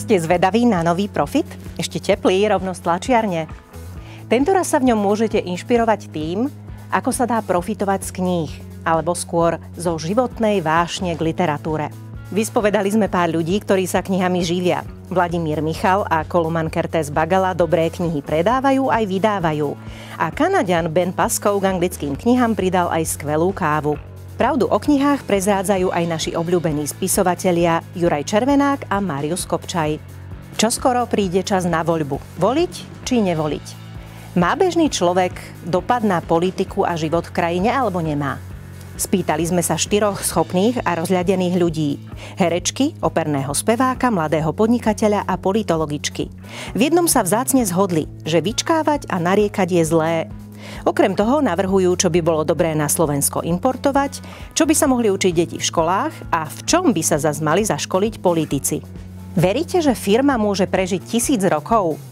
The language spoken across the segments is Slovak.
Ste zvedaví na nový Profit? Ešte teplý, rovno z tlačiarne. Tentoraz sa v ňom môžete inšpirovať tým, ako sa dá profitovať z kníh, alebo skôr zo životnej vášne k literatúre. Vyspovedali sme pár ľudí, ktorí sa knihami živia. Vladimír Michal a Koloman Kertész Bagala dobré knihy predávajú aj vydávajú. A Kanaďan Ben Paskov k anglickým knihám pridal aj skvelú kávu. Pravdu o knihách prezrádzajú aj naši obľúbení spisovatelia Juraj Červenák a Marius Kopčaj. Čoskoro príde čas na voľbu. Voliť či nevoliť? Má bežný človek dopad na politiku a život v krajine alebo nemá? Spýtali sme sa 4 schopných a rozhľadených ľudí. Herečky, operného speváka, mladého podnikateľa a politologičky. V jednom sa vzácne zhodli, že vyčkávať a nariekať je zlé. Okrem toho navrhujú, čo by bolo dobré na Slovensko importovať, čo by sa mohli učiť deti v školách a v čom by sa zas mali zaškoliť politici. Veríte, že firma môže prežiť 1000 rokov?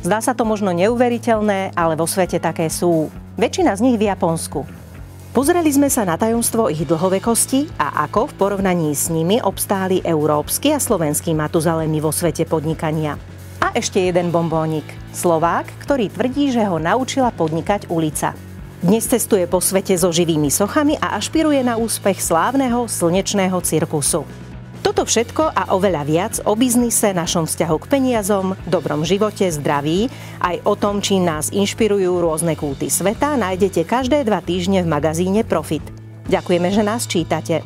Zdá sa to možno neuveriteľné, ale vo svete také sú. Väčšina z nich v Japonsku. Pozreli sme sa na tajomstvo ich dlhovekosti a ako v porovnaní s nimi obstáli európsky a slovenskí Matuzalémy vo svete podnikania. A ešte jeden bombónik. Slovák, ktorý tvrdí, že ho naučila podnikať ulica. Dnes cestuje po svete so živými sochami a ašpiruje na úspech slávneho slnečného cirkusu. Toto všetko a oveľa viac o biznise, našom vzťahu k peniazom, dobrom živote, zdraví, aj o tom, či nás inšpirujú rôzne kúty sveta, nájdete každé 2 týždne v magazíne Profit. Ďakujeme, že nás čítate.